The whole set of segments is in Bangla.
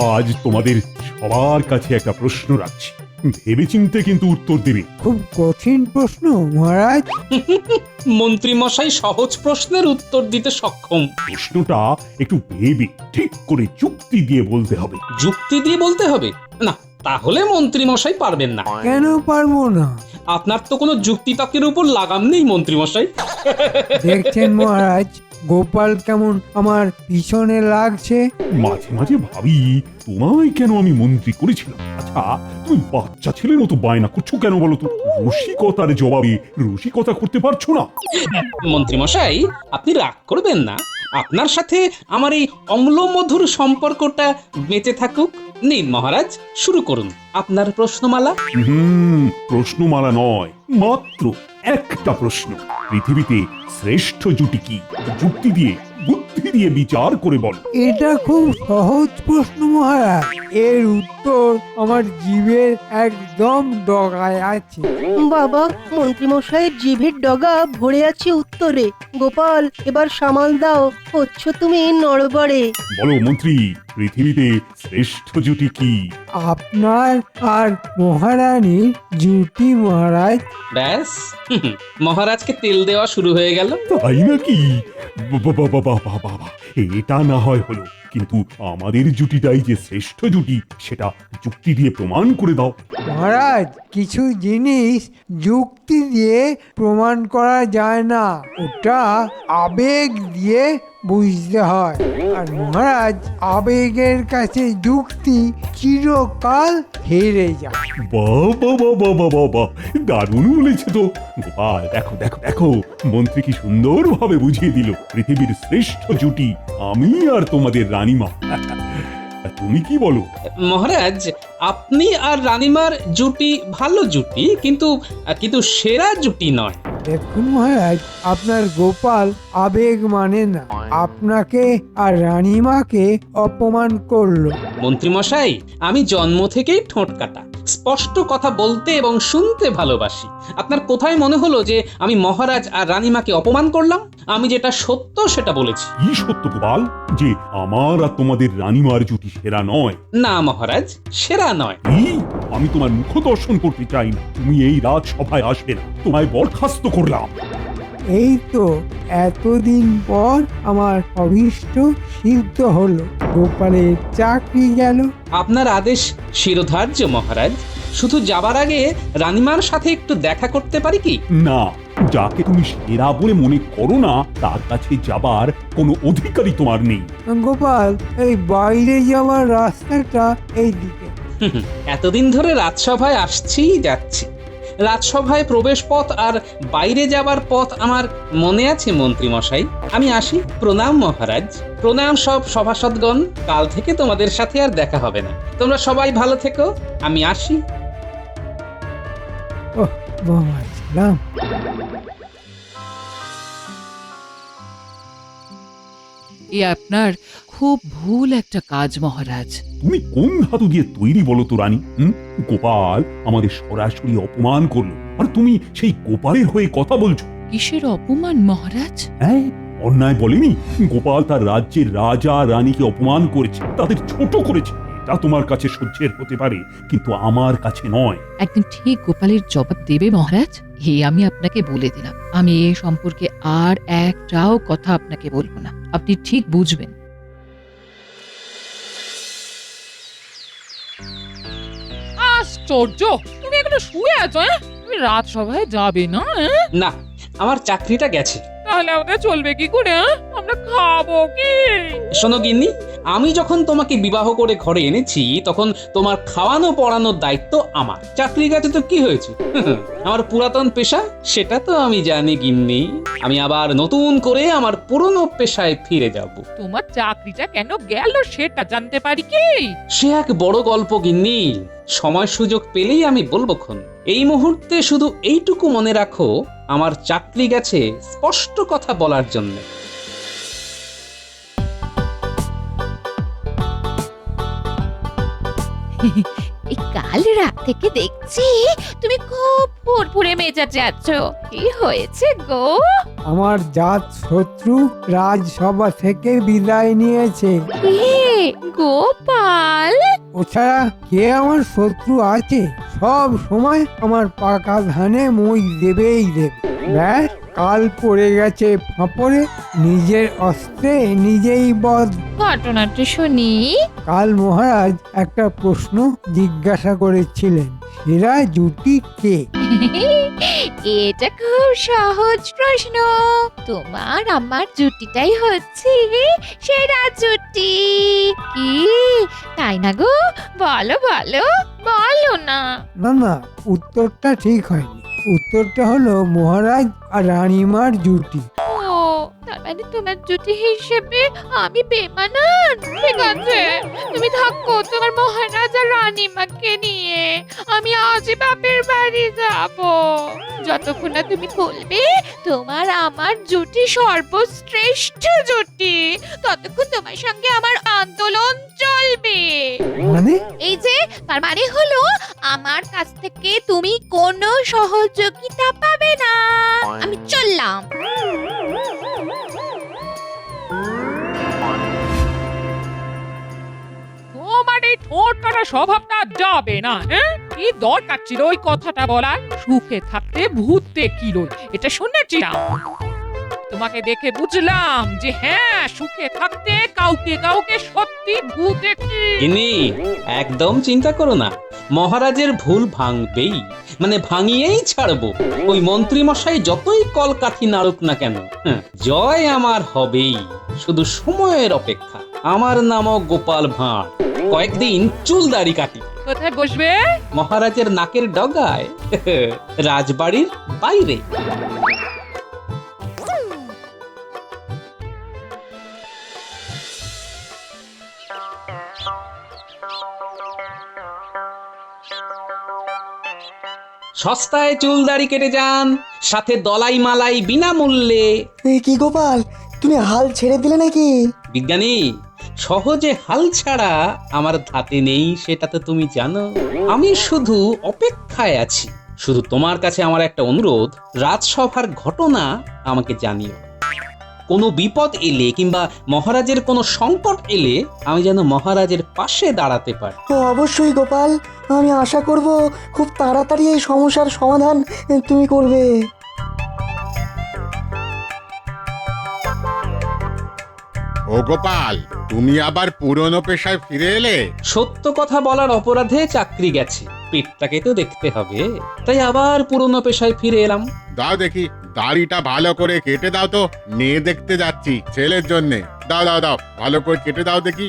আজ তোমাদের সবার কাছে একটা প্রশ্ন রাখছি, ভেবেচিন্তে কিন্তু উত্তর দেবে। খুব কঠিন প্রশ্ন মহারাজ। মন্ত্রী মশাই সহজ প্রশ্নের উত্তর দিতে সক্ষম। প্রশ্নটা একটু ভেবে ঠিক করে যুক্তি দিয়ে বলতে হবে। যুক্তি দিয়ে বলতে হবে না, তাহলে মন্ত্রী মশাই পারবেন না। কেন পারবো না? আপনার তো কোনো যুক্তিতর্কের উপর লাগাম নেই মন্ত্রী মশাই। দেখছেন মহারাজ, গোপাল কেমন আমার পিছনে লাগছে। মাঝে মাঝে ভাবি তোমায় কেন আমি মন্ত্রী করেছিলাম। আচ্ছা, তুমি বাচ্চা ছেলের মতো বায়না করছো কেন বলো তো? রসিকতার জবাবে রসিকতা করতে পারছো না? মন্ত্রী মশাই, আপনি রাগ করবেন না। আপনার সাথে আমার এই অম্লমধুর সম্পর্কটা বেঁচে থাকুক। নিন মহারাজ, শুরু করুন আপনার প্রশ্নমালা। প্রশ্নমালা নয়, মাত্র একটা প্রশ্ন। পৃথিবীতে শ্রেষ্ঠ জুটি কি? যুক্তি দিয়ে বুদ্ধি দিয়ে বিচার করে বল। এটা খুব সহজ প্রশ্ন মহারাজ, এর উত্তর আমার জীবের একদম ডগায় আছে। বাবা, মন্ত্রীমশাইয়ের জিভের ডগা ভরে আছে উত্তরে। গোপাল, এবার সামাল দাও, হচ্ছ তুমি নড়বড়ে। বলো মন্ত্রী, পৃথিবীতে শ্রেষ্ঠ জুটি কি? আপনার আর মহারানীর জুটি মহারাজ। ব্যাস, মহারাজকে তেল দেওয়া শুরু হয়ে গেল। তাই নাকি? বাবা, এটা না হয় হলো, কিন্তু আমাদের জুটিটাই যে শ্রেষ্ঠ জুটি সেটা যুক্তি দিয়ে প্রমাণ করে দাও। মহারাজ, কিছু জিনিস যুক্তি দিয়ে প্রমাণ করা যায় না, ওটা আবেগ দিয়ে বুঝতে হয়। আর মহারাজ, আবেগের কাছে যুক্তি চিরকাল হেরে যায়। বাবা, দারুণ বলেছে তো গোপাল। দেখো দেখো দেখো, মন্ত্রী কি সুন্দর ভাবে বুঝিয়ে দিল পৃথিবীর শ্রেষ্ঠ জুটি আমি আর তোমাদের রানীমা। তুমি কি বলো? মহারাজ, আপনি আর রানীমার জুটি ভালো জুটি, কিন্তু কিন্তু সেরা জুটি নয়। দেখুন মহারাজ, আপনার গোপাল আবেগ মানে না, আপনাকে আর রানীমাকে অপমান করলো। মন্ত্রী মশাই, আমি জন্ম থেকেই ঠোঁট কাটা, স্পষ্ট কথা বলতে এবং শুনতে ভালোবাসি। আপনার কোথায় মনে হলো যে আমি মহারাজ আর রানীমাকে অপমান করলাম? আমি যেটা সত্য সেটা বলেছি। কি সত্য গোপাল, যে আমার আর তোমাদের রানীমার জুটি সেরা নয়? না মহারাজ, সেরা নয়। আমি তোমার মুখ দর্শন করতে চাই না। তুমি এই রাজসভায় আসবে না, তোমায় বরখাস্ত করলাম। এই তো এতদিন পর আমার অভীষ্ট সিদ্ধ হলো, গোপালের চাকরি গেল। আপনার আদেশ শিরোধার্য মহারাজ। শুধু যাবার আগে রানীমার সাথে একটু দেখা করতে পারি কি? না, যাকে তুমি সেরা বলে মনে করো না তার কাছে যাবার কোনো অধিকারই তোমার নেই। গোপাল, এই বাইরে যাওয়ার রাস্তাটা এই দিকে। এতদিন ধরে রাজসভায় আসছি যাচ্ছি, রাজসভায় প্রবেশ পথ আর বাইরে যাবার পথ আমার মনে আছে মন্ত্রী মশাই। আমি আসি। প্রণাম মহারাজ। প্রণাম সব সভাসদগণ। কাল থেকে তোমাদের সাথে আর দেখা হবে না। তোমরা সবাই ভালো থেকো। আমি আসি। ওহ বাবা, ছিলাম। এ আপনার খুব ভুল একটা কাজ মহারাজ। তুমি কোন ধাতু দিয়ে তৈরি বলো তো রানী? গোপাল আমাদের সরাসরি অপমান করলো, আর তুমি সেই গোপালের হয়ে কথা বলছো। কিসের অপমান মহারাজ? হ্যাঁ, অন্যায় বলেনি। গোপাল তার রাজ্যের রাজা রানীকে অপমান করেছে, তাদের ছোট করেছে। এটা তোমার কাছে সহ্যের হতে পারে, কিন্তু আমার কাছে নয়। একদিন ঠিক গোপালের জবাব দেবে মহারাজ। আমি আপনাকে বলে দিলাম, আমি এ সম্পর্কে আর একটাও কথা আপনাকে বলবো না। আপনি ঠিক বুঝবেন। আশ্চর্য, তুমি এখনো শুয়ে আছো? তুমি রাজসভায় যাবে না? না, আমার চাকরিটা গেছে। তাহলে আমাদের চলবে কি করে? আমরা খাবো কি? শোনো গিন্নি, আমি যখন তোমাকে বিবাহ করে ঘরে এনেছি তখন তোমার খাওয়ানো পড়ানোর দায়িত্ব আমার। চাকরি গেছে তো কি হয়েছে? আমার পুরাতন পেশা, সেটা তো আমি জানি গিন্নি। আমি আবার নতুন করে আমার পুরনো পেশায় ফিরে যাব। তোমার চাকরিটা কেন গেল সেটা জানতে পারি কি? সে এক বড় গল্প গিন্নি, সময় সুযোগ পেলেই আমি বলবো খন। এই মুহূর্তে শুধু এইটুকু মনে রাখো, আমার চাকরি গেছে স্পষ্ট কথা বলার জন্য। এই কাল রাত থেকে দেখছি তুমি খুব ফুরফুরে মেজাজে আছো। কি হয়েছে গো? আমার জাত শত্রু রাজসভা থেকে বিদায় নিয়েছে। কি? গোপাল? ও ছাড়া কে আমার শত্রু আছে? সব সময় আমার পাকা ধানে মই দেবেই দেবে। ব্যাস, কাল পড়ে গেছে ফাঁপড়ে, নিজের অস্ত্রে নিজেই বধ। ঘটনাটা শুনি। কাল মহারাজ একটা প্রশ্ন জিজ্ঞাসা করেছিলেন, সেরা জুটি কে? এটা খুব সহজ প্রশ্ন। তোমার আমার জুটিটাই হচ্ছে সেরা জুটি। কি তাই না গো? বলো বলো, বলো না। না না, উত্তরটা ঠিক হয়নি। উত্তরটা হলো মহারাজ আর রানীমার জুটি। ও, তার মানে তোমার জুটি হিসেবে আমি বেমানান? ঠিক আছে, তুমি থাকো তোমার মহারাজ আর রানীমাকে নিয়ে। আমি আজই বাপের বাড়ি যাব। যতক্ষণ না তুমি বলবে তোমার আমার জুটি সর্বশ্রেষ্ঠ জুটি, ততক্ষণ তোমার সঙ্গে আমার আন্দোলন চলবে। মানে? এই যে, তার মানে হলো আমার কাছ থেকে তুমি কোনো সহযোগিতা পাবে না। আমি চললাম। তোমার এই ঠোঁট কাটা স্বভাবটা যাবে না, হ্যাঁ? কি দরকার ছিল ওই কথাটা বলার? সুখে থাকতে ভূত দেখিল, এটা শুনেছিলাম। তোমাকে দেখে বুঝলাম যে হ্যাঁ, সুখে থাকতে কাউকে কাউকে সত্যি ভূত দেখি। ইনি একদম চিন্তা করো না, মহারাজের ভুল ভাঙবেই, মানে ভাঙিয়েই ছাড়বো। ওই মন্ত্রী মশাই যতই কলকাঠি নাড়ুক না কেন, জয় আমার হবেই। শুধু সময়ের অপেক্ষা। আমার নামও গোপাল ভাঁড়। কয়েকদিন চুল দাড়ি কাটি। কোথায় বসবে? মহারাজের নাকের ডগায়, রাজবাড়ির বাইরে। সস্তায় চুল দাড়ি কেটে যান, সাথে দলাই মালাই বিনামূল্যে। কি গোপাল, তুমি হাল ছেড়ে দিলে নাকি? বিজ্ঞানী, সহজে হাল ছাড়া আমার ধাতে নেই, সেটা তো তুমি জানো। আমি শুধু অপেক্ষায় আছি। শুধু তোমার কাছে আমার একটা অনুরোধ, রাজসভার ঘটনা আমাকে জানিও। কোনো বিপদ এলে কিংবা মহারাজের কোনো সংকট এলে আমি যেন মহারাজের পাশে দাঁড়াতে পারি। অবশ্যই গোপাল, আমি আশা করব খুব তাড়াতাড়ি এই সমস্যার সমাধান তুমি করবে। ও গোপাল, তুমি আবার পুরনো পেশায় ফিরে এলে? সত্য কথা বলার অপরাধে চাকরি গেছে, পেটটাকে তো দেখতে হবে, তাই আবার পুরনো পেশায় ফিরে এলাম। দাও দেখি, দাড়িটা ভালো করে কেটে দাও তো, মেয়ে দেখতে যাচ্ছি ছেলের জন্যে। দাও দাও দাও, ভালো করে কেটে দাও দেখি।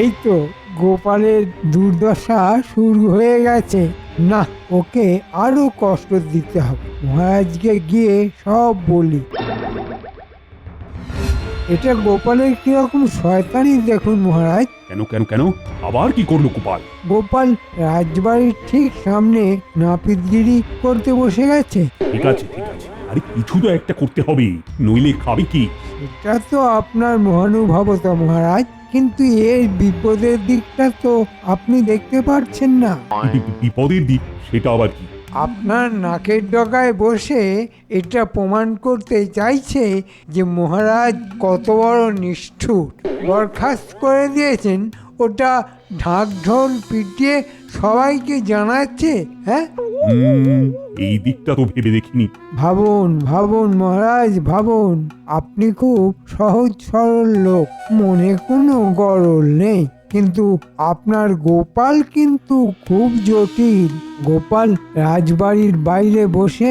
এই তো গোপালের দুর্দশা শুরু হয়ে গেছে। না, ওকে আরো কষ্ট দিতে হবে। মহারাজকে গিয়ে সব বলি। এটা গোপালের কিরকম শয়তানি দেখুন মহারাজ। কেন কেন কেন, আবার কি করলো গোপাল? গোপাল রাজবাড়ির ঠিক সামনে নাপিতগিরি করতে বসে গেছে। ঠিক আছে ঠিক আছে, আরে কিছু তো একটা করতে হবে, নইলে খাবে কি? এটা তো আপনার মহানুভবতা মহারাজ, কিন্তু এর বিপদের দিকটা তো আপনি দেখতে পারছেন না। বিপদের দিক, সেটা আবার কি? আপনার নাকের ডগায় বসে এটা প্রমাণ করতে চাইছে যে মহারাজ কত বড় নিষ্ঠুর। বরখাস্ত করে দিয়েছেন, ওটা ঢাক ঢোল পিটিয়ে সবাইকে জানাচ্ছে। হ্যাঁ, এই দিকটা তো ভেবে দেখিনি। ভাবুন ভাবুন মহারাজ, ভাবুন। আপনি খুব সহজ সরল লোক, মনে কোনো গরল নেই, কিন্তু আপনার গোপাল কিন্তু খুব জটিল। গোপাল রাজবাড়ির বাইরে বসে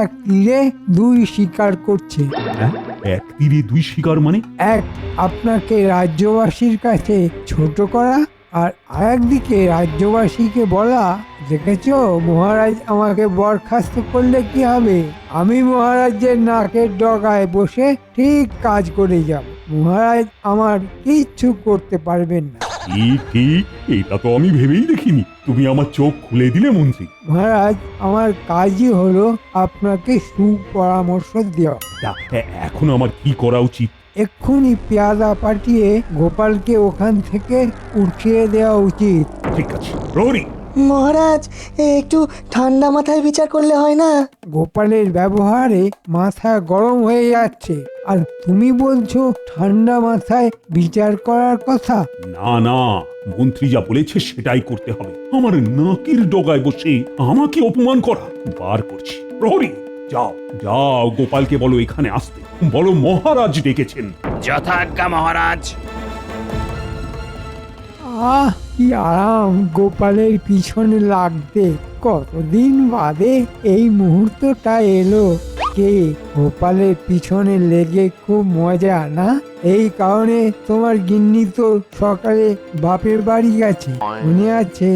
এক তীরে দুই শিকার করছে। হ্যাঁ, এক তীরে দুই শিকার মানে? এক, আপনাকে রাজ্যবাসীর কাছে ছোট করা, আর আরেকদিকে রাজ্যবাসীকে বলা, দেখেছো মহারাজ আমাকে বরখাস্ত করলে কি হবে, আমি মহারাজের নাকের ডগায় বসে ঠিক কাজ করে যাব, মহারাজ আমার কিচ্ছু করতে পারবেন না। ঠিক ঠিক, এটা তো আমি ভেবেই দেখিনি। তুমি আমার চোখ খুলে দিলে মন্ত্রী। মহারাজ, আমার কাজই হলো আপনাকে সুপরামর্শ দেওয়া। এখন আমার কি করা উচিত? এক্ষুনি পেয়াদা পাঠিয়ে গোপালকে ওখান থেকে উঠিয়ে দেওয়া উচিত। ঠিক আছে, প্রহরী মহারাজ একটু ঠান্ডা মাথায় বিচার করলে হয় না? গোপালের ব্যবহারে মাথা গরম হয়ে যাচ্ছে আর তুমি বলছো ঠান্ডা মাথায় বিচার করার কথা। না না, মন্ত্রী যা বলেছে সেটাই করতে হবে। আমার নাকের ডগায় বসে আমাকে অপমান করা, বার করছি। প্রহরী, যাও যাও, গোপালকে বলো এখানে আসতে, বলো মহারাজ ডেকেছেন। যথাজ্ঞা মহারাজ। কি আরাম গোপালের পিছনে লাগতে। কতদিন বাদে এই মুহূর্তটা এলো। কে গোপালের পিছনে লেগে খুব মজা না? এই কারণে তোমার গিন্নি তো সকালে বাপের বাড়ি গেছে, মনে আছে?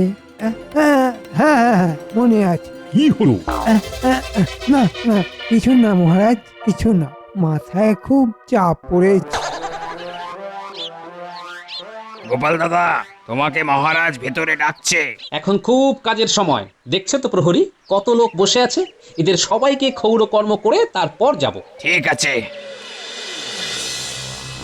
হ্যাঁ, মনে আছে। কি হলো? না না, কিছু না মহারাজ, কিছু না। মাথায় খুব চাপ পড়েছে। গোপাল দাদা, তোমাকে মহারাজ ভেতরে ডাকছে। এখন খুব কাজের সময়, দেখছো তো প্রহরী কত লোক বসে আছে। এদের সবাইকে ক্ষৌরকর্ম করে তারপর যাব। ঠিক আছে।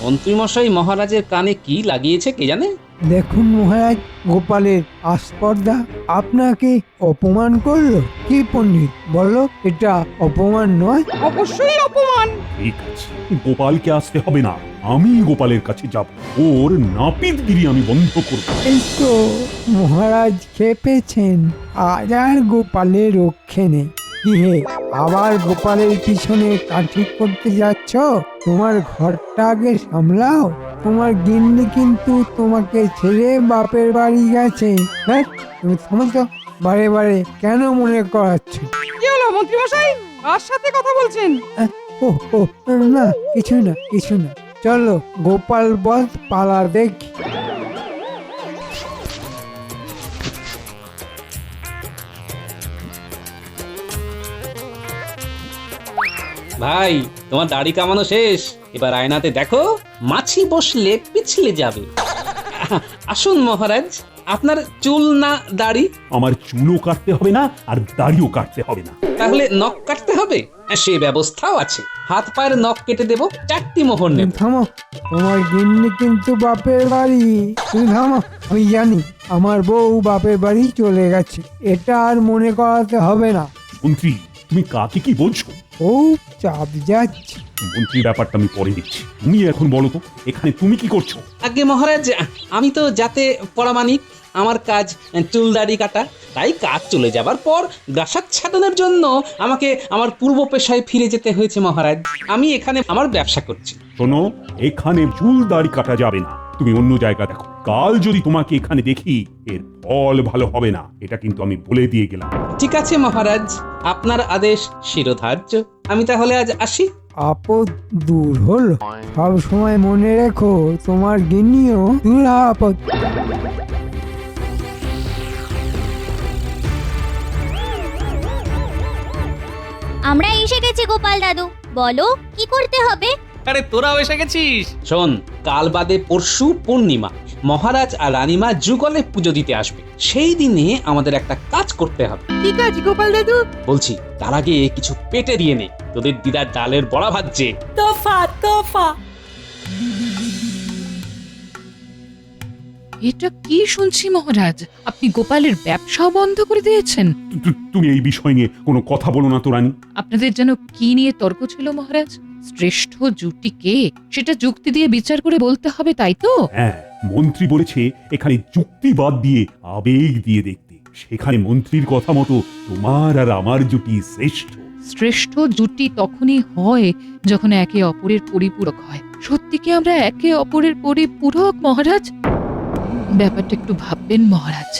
মন্ত্রীমশাই মহারাজের কানে কি লাগিয়েছে কে জানে। দেখুন মহারাজ, গোপালের আস্পর্ধা আপনাকে অপমান করলো। কি পণ্ডিত বলো, এটা অপমান নয়? অবশ্যই অপমান। ঠিক আছে, গোপালকে আসতে হবে না, আমি গোপালের কাছে যাব। ওর নাপিতগিরি আমি বন্ধ করব। এই তো মহারাজ খেপেছেন, আজ আর গোপালের রক্ষে নেই। কি হে, আবার গোপালের পিছনে কাঠি করতে যাচ্ছ? তোমার ঘরটা আগে সামলাও। তোমার গিন্নি কিন্তু তোমাকে ছেড়ে বাপের বাড়ি গেছে। হ্যাঁ, তুমি থামো তো, বারে বারে কেন মনে করাচ্ছ? কি হলো মন্ত্রী মশাই, কার সাথে কথা বলছেন? ও না, কিছু না, কিছু না। চলো গোপাল বধ পালা দেখি। ভাই, তোমার দাড়ি কামানো শেষ, এবার আয়নাতে দেখো মাছি বসলে পিছলে যাবে। আসুন মহারাজ, আপনার চুল না দাড়ি? আমার চুলও কাটতে হবে না, আর দাড়িও কাটতে হবে না। তাহলে নখ কাটতে হবে? সে ব্যবস্থাও আছে, হাত পায়ের নখ কেটে দেব, 4টি মোহর নেব। থামো, তোমার গিন্নি কিন্তু বাপের বাড়ি। তুমি থামো, আমি জানি আমার বউ বাপের বাড়ি চলে গেছে, এটা আর মনে করাতে হবে না। মন্ত্রী, তুমি কাকে কি বলছো? ও চাপ যাচ্ছে। মন্ত্রী, ব্যাপারটা আমি পরে দিচ্ছি, তুমি এখন বলো তো এখানে তুমি কি করছো? আগে মহারাজ, আমি তো যাতে পরামানিক, আমার কাজ চুল দাড়ি কাটা। তাই কাজ চলে যাবার পর গাছাক ছাটানোর জন্য আমাকে আমার পূর্ব পেশায় ফিরে যেতে হয়েছে মহারাজ। আমি এখানে আমার ব্যবসা করছি। শোনো, এখানে চুল দাড়ি কাটা যাবে না, তুমি অন্য জায়গা দেখো। কাল যদি তোমাকে এখানে দেখি, এর ফল ভালো হবে না, এটা কিন্তু আমি বলে দিয়ে গেলাম। ঠিক আছে মহারাজ, আপনার আদেশ শিরোধার্য। আমি তাহলে আজ আসি। আপদ দূর হলো। সব সময় মনে রেখো, তোমার গিন্নিও দূর আপদ। আমরা এসে গেছি গোপাল দাদু, বলো কি করতে হবে? আরে তোরাও এসে গেছিস। শোন, কাল বাদে পরশু পূর্ণিমা, মহারাজ আর রানীমা যুগলে পুজো দিতে আসবে। সেই দিনে আমাদের একটা কাজ করতে হবে। ঠিক আছে গোপাল দাদু। বলছি, তার আগে কিছু পেটে দিয়ে নে, তোদের দিদার ডালের বড়া ভাজছে। তোফা তোফা। এটা কি শুনছি মহারাজ, আপনি গোপালের ব্যবসাও বন্ধ করে দিয়েছেন? তুমি এই বিষয় নিয়ে কোনো কথা বলো না তো রানী। আপনাদের যেন কি নিয়ে তর্ক ছিল মহারাজ? শ্রেষ্ঠ জুটি কে সেটা যুক্তি দিয়ে বিচার করে বলতে হবে, তাই তো? হ্যাঁ, মন্ত্রী বলেছে এখানে যুক্তি বাদ দিয়ে আবেগ দিয়ে দেখতে। সেখানে মন্ত্রীর কথা মতো তোমার আর আমার জুটি শ্রেষ্ঠ। শ্রেষ্ঠ জুটি তখনই হয় যখন একে অপরের পরিপূরক হয়। সত্যি কি আমরা একে অপরের পরিপূরক মহারাজ? ব্যাপারটা একটু ভাববেন মহারাজ।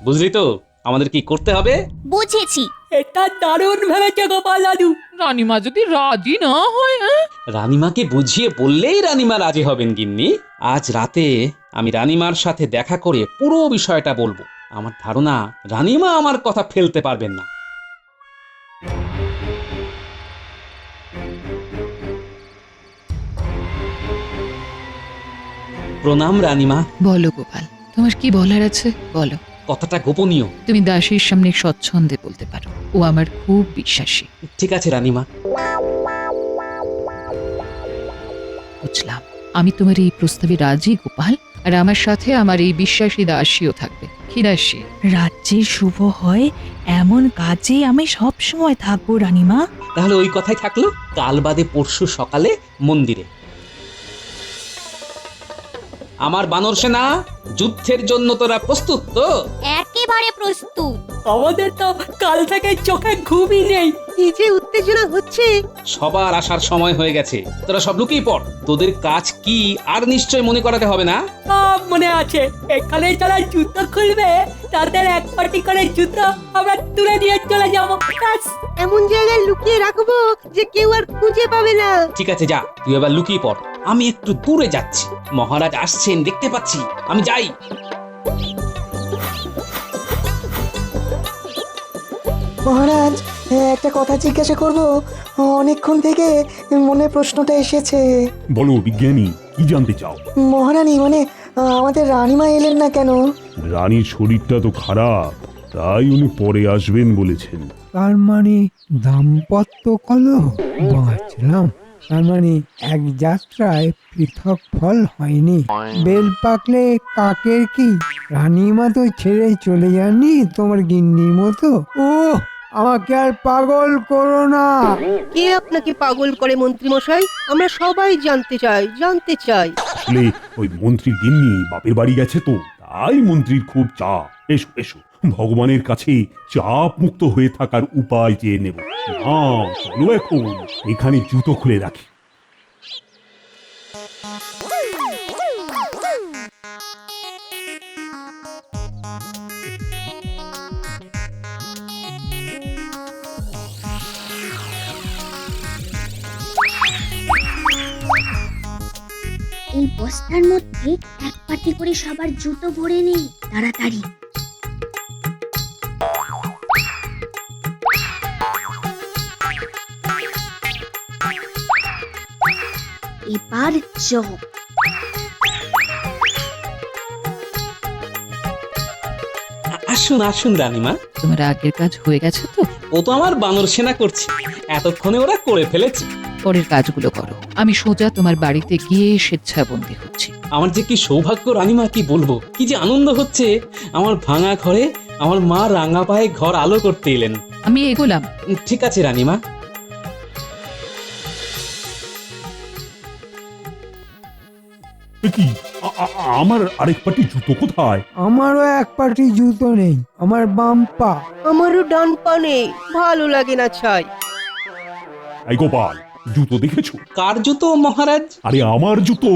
বুঝলি তো আমাদের কি করতে হবে? বুঝেছি। এটা দারুণ ভেবেছে গোপাল দাদু। রানীমা যদি রাজি না হয়? রানীমাকে বুঝিয়ে বললেই রানীমা রাজি হবেন গিন্নি। আজ রাতে আমি রানীমার সাথে দেখা করে পুরো বিষয়টা বলবো। আমার ধারণা রানীমা আমার কথা ফেলতে পারবেন না। প্রণাম রানীমা। বলো গোপাল, তোমার কি বলার আছে বলো। কথাটা গোপনীয়। তুমি দাসীর সামনে স্বচ্ছন্দে বলতে পারো, ও আমার খুব বিশ্বাসী। ঠিক আছে রানীমা। বুঝলাম, আমি তোমার এই প্রস্তাবে রাজি গোপাল, আর আমার সাথে আমার এই বিশ্বাসী দাসীও থাকবে। লক্ষ্মীদাসী। রাজ্যের শুভ হয় এমন কাজে আমি সব সময় থাকবো রানীমা। তাহলে ওই কথাই থাকলো, কাল বাদে পরশু সকালে মন্দিরে। আমার বানর সেনা, যুদ্ধের জন্য তোরা প্রস্তুত তো? একেবারে প্রস্তুত। আমাদের তো কাল থেকে চোখে ঘুমই নেই, কি যে উত্তেজনা হচ্ছে। সবার আসার সময় হয়ে গেছে, তোরা সব লুকিয়ে পড়। তোদের কাজ কি আর নিশ্চয় মনে করাতে হবে না। সব মনে আছে, এখানে যারা জুতো খুলবে তাদের এক পাটি করে জুতো আমরা তুলে নিয়ে চলে যাবো। এমন জায়গায় লুকিয়ে রাখবো যে কেউ আর খুঁজে পাবে না। ঠিক আছে, যা তুই এবার লুকিয়ে পড়। আমি একটু দূরে যাচ্ছি, মহারাজ আসছেন দেখতে পাচ্ছি, আমি যাই। মহারাজ, একটা কথা জিজ্ঞাসা করব, অনেকক্ষণ থেকে মনে প্রশ্নটা এসেছে। বলো বিজ্ঞানী, কি জানতে চাও? মহারানী মানে আমাদের রানীমা এলেন না কেন? রানীর শরীরটা তো খারাপ, তাই উনি পরে আসবেন বলেছেন। তার মানে দাম্পত্য কলহ, বাঁচলাম। তার মানে এক যাত্রায় পৃথক ফল হয়নি। বেল পাকলে কাকের কি? রানীমা তো ছেড়ে চলে যাননি তোমার গিন্নির মতো। ও, আমাকে আর পাগল করো না। কে আপনাকে পাগল করে মন্ত্রী মশাই? আমরা সবাই জানতে চাই। আসলে ওই মন্ত্রীর গিন্নি বাপের বাড়ি গেছে তো, তাই মন্ত্রীর খুব চাপ। এসো এসো, ভগবানের কাছে চাপ মুক্ত হয়ে থাকার উপায় চেয়ে নেব। চলো এখন এখানে জুতো খুলে রাখি। এই বস্তার মধ্যে এক পাটি করে সবার জুতো ভরে নেই, তাড়াতাড়ি। এবার চোখ। আসুন আসুন রানীমা। তোমার আগের কাজ হয়ে গেছে তো? ও তো আমার বানর সেনা করছে, এতক্ষণে ওরা করে ফেলেছে। পরের কাজগুলো করো, আমি সোজা তোমার বাড়িতে গিয়ে স্বেচ্ছাবন্দী হচ্ছি। আমার যে কি সৌভাগ্য রানীমা, কি বলবো, কি যে আনন্দ হচ্ছে। আমার ভাঙা ঘরে আমার মা রাঙা পায়ে ঘর আলো করতে এলেন। আমি এগোলাম। ঠিক আছে রানীমা। এ কি, আমার আরেক পাটি জুতো কোথায়? আমারও এক পাটি জুতো নেই, আমার বাম পা। আমারও ডান পা নেই, ভালো লাগে না ছাই। এই গোপাল, জুতো দেখেছো? কার জুতো মহারাজ? আরে আমার জুতো,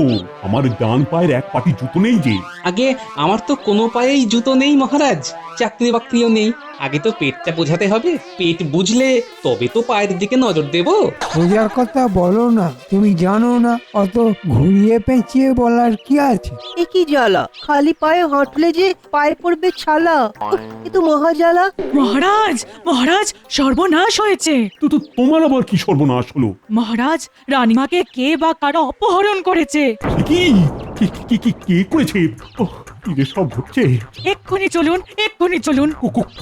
আমার ডান পায়ের এক পাটি জুতো নেই যে। আগে আমার তো কোনো পায়েই জুতো নেই মহারাজ, চাকরি বাকরিও নেই। আগে তো পেটটা বোঝাতে হবে, পেট বুঝলে তবে তো পায়ের দিকে নজর দেব। সোজা কথা বলো না, তুমি জানো না, অত ঘুরিয়ে পেঁচিয়ে বলার কি আছে? এ কি জ্বালা, খালি পায়ে হাঁটলে যে পায়ে পড়বে ছালা। এ তো মহা জ্বালা। মহারাজ, মহারাজ, সর্বনাশ হয়েছে। তো তোমার আবার কি সর্বনাশ হলো? মহারাজ, রানীমাকে কে বা কারা অপহরণ করেছে। কি কে করেছে? কি যে সব হচ্ছে! এক্ষুনি চলুন, এক্ষুনি চলুন।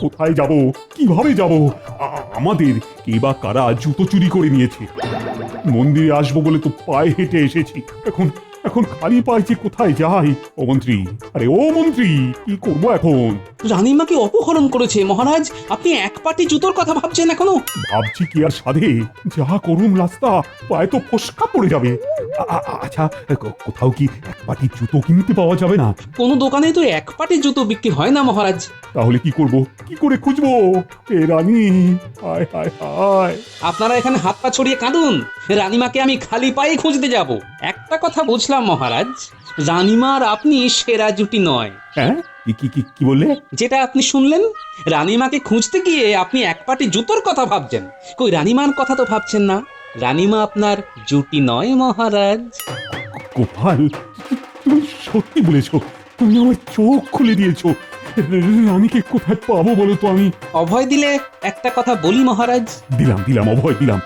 কোথায় যাব, কিভাবে যাব? আমাদের কে বা কারা জুতো চুরি করে নিয়েছে। মন্দিরে আসবো বলে তো পায়ে হেঁটে এসেছি, এখন এখন খালি পায়ে যে কোথায় যাই? ও মন্ত্রী, আরে ও মন্ত্রী, কি করবো এখন? রানীমাকে অপহরণ করেছে মহারাজ, আপনি এক পাটি জুতোর কথা ভাবছেন এখনো? ভাবছি কি আর সাধে, যা করুন রাস্তা, পায়ে তো ফসকা পড়ে যাবে। আচ্ছা, কোথাও কি এক পাটি জুতো কিনতে পাওয়া যাবে না? কোনো দোকানে তো এক পাটি জুতো বিক্রি হয় না মহারাজ। তাহলে কি করব, কি করে খুঁজবো? এ রানী, হায় হায় হায়। আপনারা এখানে হাত পা ছড়িয়ে কাঁদুন, রানীমাকে আমি খালি পায়ে খুঁজতে যাব। একটা কথা বুঝলাম মহারাজ, রানীমার আপনি সেরা জুটি নয়। হ্যাঁ, কি বললে? যেটা আপনি শুনলেন, রানীমাকে খুঁজতে গিয়ে আপনি এক পাটি জুতোর কথা ভাবছেন, কই রানীমার কথা তো ভাবছেন না। রানীমা আপনার জুটি নয় মহারাজ। গোপাল, তুমি সত্যি বলেছো, তুমি আমার চোখ খুলে দিয়েছো। রানীকে কোথায় পাবো বলো তো? আমি অভয় দিলে একটা কথা বলি মহারাজ। দিলাম অভয় দিলাম।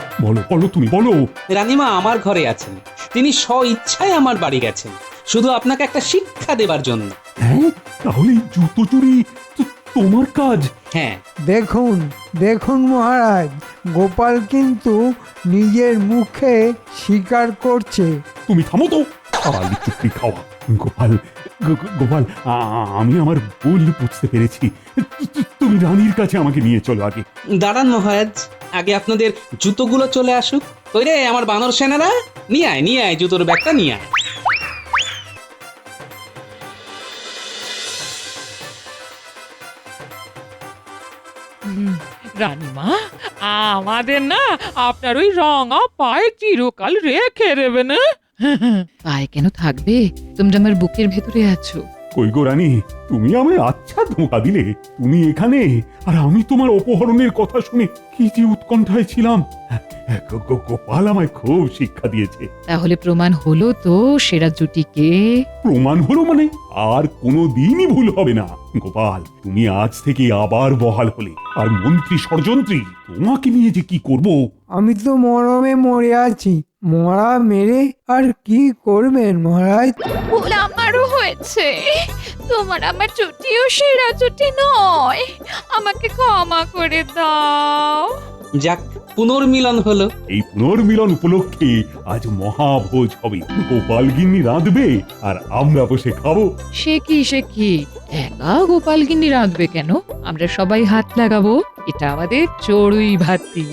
বলো তুমি বলো। রানীমা আমার ঘরে আছেন, তিনি স্ব ইচ্ছায় আমার বাড়ি গেছেন, শুধু আপনাকে একটা শিক্ষা দেবার জন্য। হ্যাঁ, তাহলে জুতো চুরি তোমার কাজ? হ্যাঁ। দেখুন মহারাজ, গোপাল কিন্তু নিজের মুখে স্বীকার করছে। তুমি থামো তো, চুক্তি খাওয়া। গোপাল গোপাল আমি আমার ভুল বুঝতে পেরেছি। তুমি রানীর কাছে আমাকে নিয়ে চলো আগে। দাঁড়ান মহারাজ, আগে আপনাদের জুতোগুলো চলে আসুক। ওই রে আমার বানর সেনারা, নিয়ে আয় জুতোর ব্যাগটা নিয়ে আয়। রানীমা, আমাদের না আপনার ওই রঙা পায়ে চিরকাল রেখে দেবে না। পায়ে কেন থাকবে? তোমরা আমার বুকের ভেতরে আছো। কই গো রানী, তুমি আমায় আচ্ছা ধোঁকা দিলে। তুমি এখানে আর আমি তোমার অপহরণের কথা শুনে কি যে উৎকণ্ঠায় ছিলাম। গোপাল আমায় খুব শিক্ষা দিয়েছে। তাহলে প্রমাণ হলো তো সেরা জুটিকে? প্রমাণ হলো মানে আর কোনো দিনই ভুল হবে না। গোপাল, তুমি আজ থেকে আবার বহাল হলে। আর মন্ত্রী ষড়যন্ত্রী, তোমাকে নিয়ে যে কি করব। আমি তো মরমে মরে আছি। মরা মেরে আর কি করবেন মহারাজ? ভুল আমারও হয়েছে। তোমার আমার জুটিও সেরা জুটি নয়, আমাকে ক্ষমা করে দাও। যাক, পুনর্মিলন হলো। এই পুনর্মিলন উপলক্ষে আজ মহাভোজ হবে। গোপাল গিন্নি রাঁধবে আর আমরা বসে খাবো। সে কি একা গোপালগিন্নি রাঁধবে কেন? আমরা সবাই হাত লাগাবো। এটা আমাদের চড়ুই ভাতি।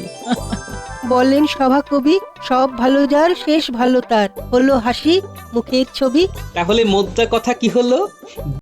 বলেন সভাকবি, সব ভালো যার শেষ ভালো তার। হলো হাসি মুখের ছবি। তাহলে মোদ্দা কথা কি হলো?